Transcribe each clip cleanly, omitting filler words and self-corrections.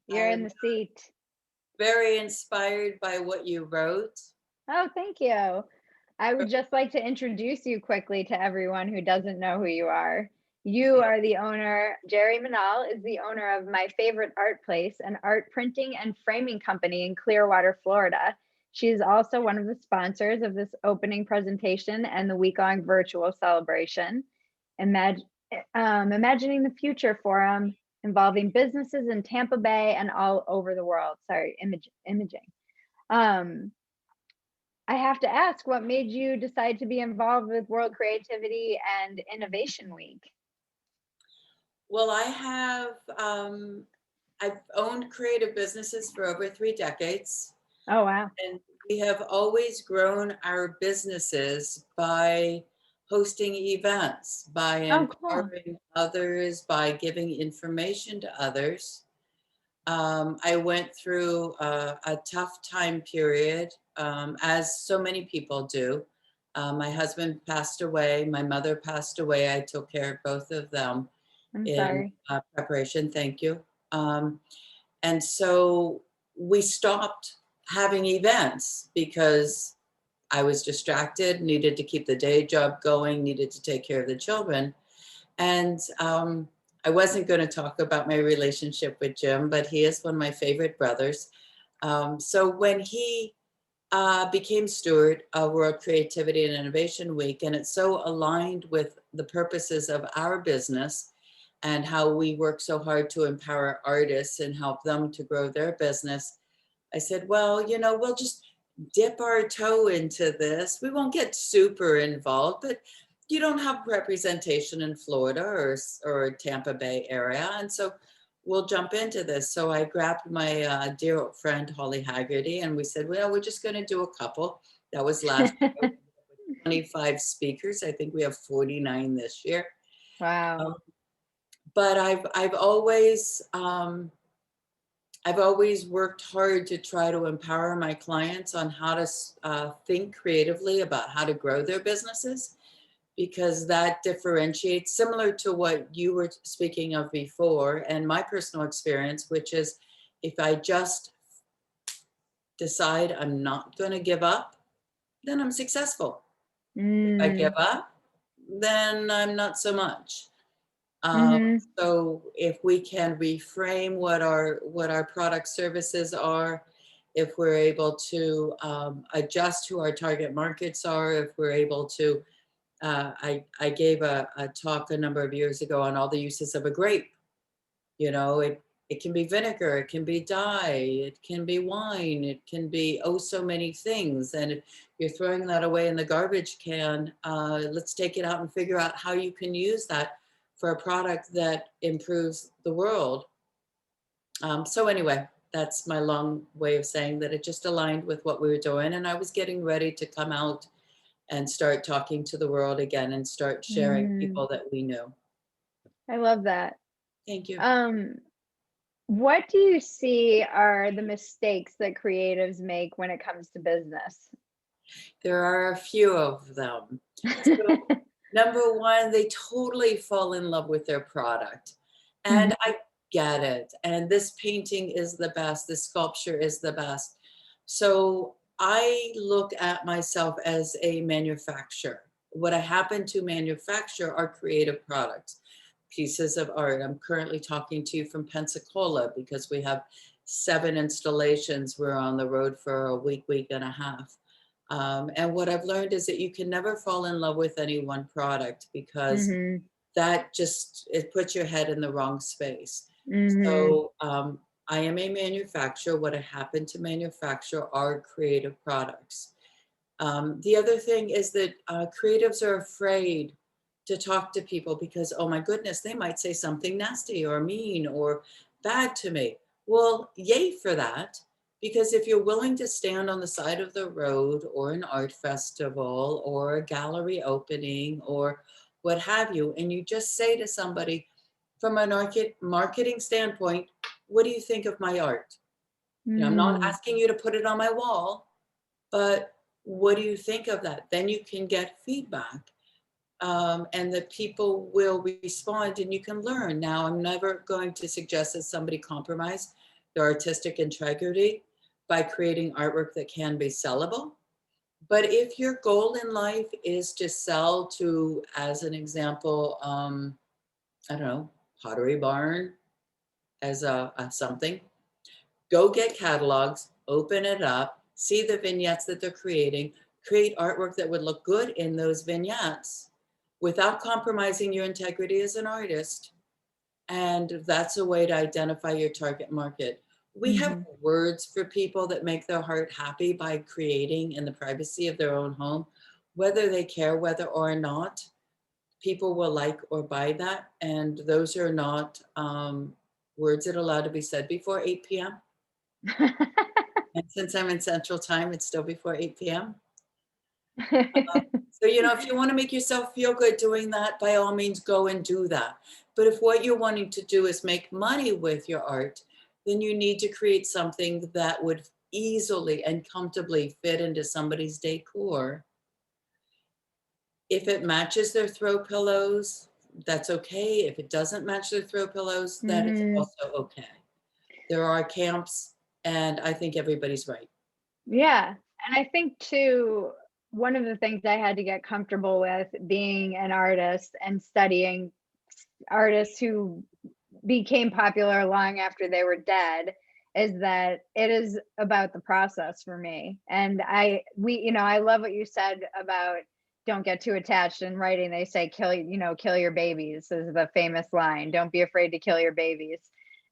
You're in I'm the seat. very inspired by what you wrote. Oh, thank you. I would just like to introduce you quickly to everyone who doesn't know who you are. You Okay. are the owner, Jerri Menaul is the owner of My Favorite Art Place, an art printing and framing company in Clearwater, Florida. She is also one of the sponsors of this opening presentation and the week-long virtual celebration. Imagine, Imagining the Future Forum involving businesses in Tampa Bay and all over the world. Sorry, imaging. Um, I have to ask, what made you decide to be involved with World Creativity and Innovation Week? Well, I've owned creative businesses for over 3 decades, Oh, wow. and we have always grown our businesses by hosting events, by Oh, cool. empowering others, by giving information to others. I went through a tough time period, as so many people do. My husband passed away, my mother passed away. I took care of both of them I'm in sorry. preparation. Thank you. Um, and so we stopped having events because I was distracted, needed to keep the day job going, needed to take care of the children. And I wasn't going to talk about my relationship with Jim, but he is one of my favorite brothers. So when he became steward of World Creativity and Innovation Week, and it's so aligned with the purposes of our business and how we work so hard to empower artists and help them to grow their business, I said, well, we'll just dip our toe into this. We won't get super involved, but you don't have representation in Florida or Tampa Bay area. And so we'll jump into this. So I grabbed my dear old friend, Holly Haggerty, and we said, well, we're just going to do a couple. That was last year. 25 speakers. I think we have 49 this year. Um, Wow. but I've always worked hard to try to empower my clients on how to think creatively about how to grow their businesses, because that differentiates, similar to what you were speaking of before and my personal experience, which is if I just decide I'm not going to give up, then I'm successful. If I give Mm, up, then I'm not so much. Um, mm-hmm. so if we can reframe what our product services are, if we're able to adjust who our target markets are, if we're able to, I gave a talk a number of years ago on all the uses of a grape. It can be vinegar, it can be dye, it can be wine, it can be oh so many things. And if you're throwing that away in the garbage can, let's take it out and figure out how you can use that for a product that improves the world. So anyway, that's my long way of saying that it just aligned with what we were doing, and I was getting ready to come out and start talking to the world again and start sharing Mm. people that we knew. I love that. Thank you. Um, what do you see are the mistakes that creatives make when it comes to business? There are a few of them. So, number one, they totally fall in love with their product. And Mhm. I get it. And this painting is the best, this sculpture is the best. So I look at myself as a manufacturer. What I happen to manufacture are creative products, pieces of art. I'm currently talking to you from Pensacola because we have 7 installations. We're on the road for a week and a half. And what I've learned is that you can never fall in love with any one product, because Mhm. that just it puts your head in the wrong space. Mhm. So I am a manufacturer. What I happen to manufacture are creative products. The other thing is that creatives are afraid to talk to people because, oh my goodness, they might say something nasty or mean or bad to me. Well, yay for that. Because if you're willing to stand on the side of the road or an art festival or a gallery opening or what have you, and you just say to somebody from a marketing standpoint, what do you think of my art? I'm not Mm. asking you to put it on my wall, but what do you think of that? Then you can get feedback, and the people will respond and you can learn. Now, I'm never going to suggest that somebody compromise. their artistic integrity by creating artwork that can be sellable. But if your goal in life is to sell to, as an example, I don't know, Pottery Barn as a something, go get catalogs, open it up, see the vignettes that they're creating, create artwork that would look good in those vignettes without compromising your integrity as an artist. And that's a way to identify your target market. We have words for people that make their heart happy by creating in the privacy of their own home, whether they care whether or not people will like or buy that. And those are not words that are allowed to be said before 8 p.m. And since I'm in Central Time, it's still before 8 p.m. So, if you want to make yourself feel good doing that, by all means, go and do that. But if what you're wanting to do is make money with your art, then you need to create something that would easily and comfortably fit into somebody's decor. If it matches their throw pillows, that's okay. If it doesn't match their throw pillows, that is also okay. There are camps, and I think everybody's right. Yeah. And I think too, one of the things I had to get comfortable with being an artist and studying artists who became popular long after they were dead is that it is about the process for me. And I love what you said about don't get too attached in writing. They say kill your babies is the famous line. Don't be afraid to kill your babies.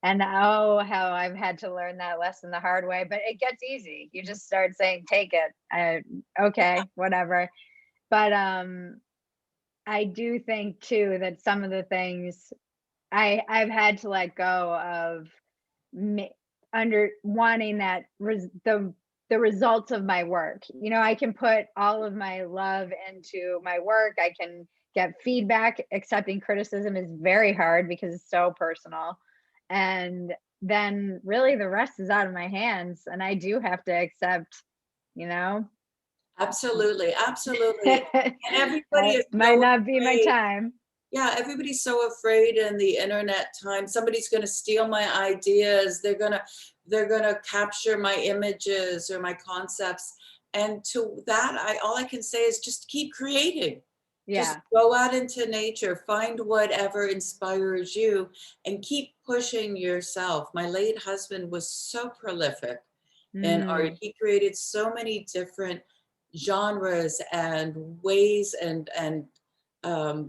And how I've had to learn that lesson the hard way, but it gets easy. You just start saying, take it. Okay, whatever. But I do think too that some of the things I've had to let go of under wanting that the results of my work. I can put all of my love into my work. I can get feedback. Accepting criticism is very hard because it's so personal. And then really the rest is out of my hands. And I do have to accept, Absolutely. And everybody is might so not be my afraid. time. Yeah, everybody's so afraid in the internet time. Somebody's going to steal my ideas. They're going to capture my images or my concepts. And to that, all I can say is just keep creating. Just go out into nature, find whatever inspires you, and keep pushing yourself. My late husband was so prolific in art. He created so many different genres and ways and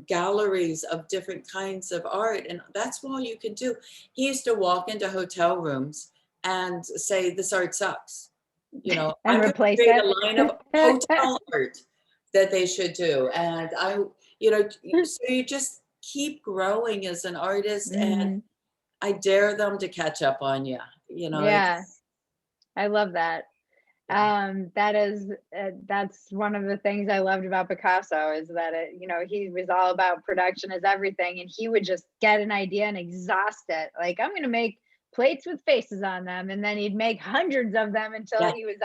galleries of different kinds of art, and that's all you can do. He used to walk into hotel rooms and say, "This art sucks." And I'm going to replace create it. a line of hotel art that they should do, and so you just keep growing as an artist, and I dare them to catch up on you. Yeah, I love that. That's one of the things I loved about Picasso is that he was all about production as everything, and he would just get an idea and exhaust it. Like, I'm going to make plates with faces on them, and then he'd make hundreds of them until he was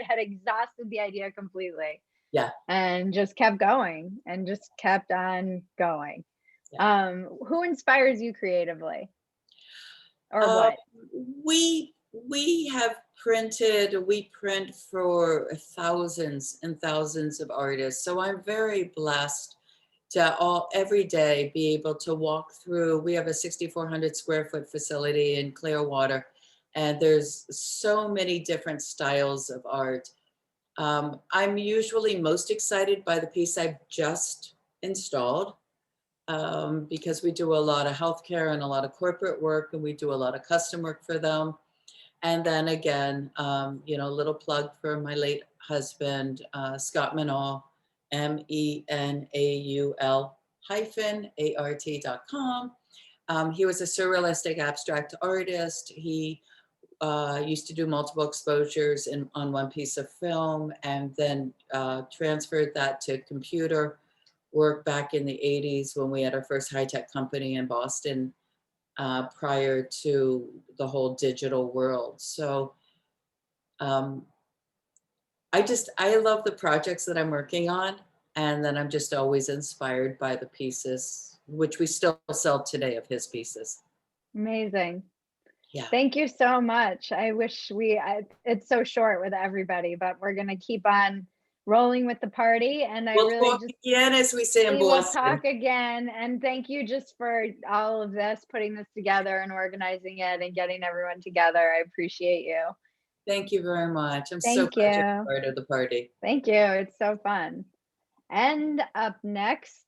had exhausted the idea completely. Yeah. And just kept going and just kept on going. Yeah. Who inspires you creatively? Or what? We print for thousands and thousands of artists. So I'm very blessed to every day be able to walk through. We have a 6,400 square foot facility in Clearwater, and there's so many different styles of art. I'm usually most excited by the piece I've just installed. Because we do a lot of healthcare and a lot of corporate work, and we do a lot of custom work for them. And then again, a little plug for my late husband, Scott Menaul, MENAUL-ART.com. He was a surrealistic abstract artist. He used to do multiple exposures on one piece of film, and then transferred that to computer work back in the 80s when we had our first high-tech company in Boston, prior to the whole digital world. So I love the projects that I'm working on, and then I'm just always inspired by the pieces, which we still sell today of his pieces. Amazing. Yeah. Thank you so much. I wish it's so short with everybody, but we're going to keep on rolling with the party. And I We'll really talk just, again, as we say in we will Boston. talk again. And thank you just for all of this, putting this together and organizing it and getting everyone together. I appreciate you. Thank you very much. I'm so Thank glad you're you. part of the party. Thank you. It's so fun. And up next,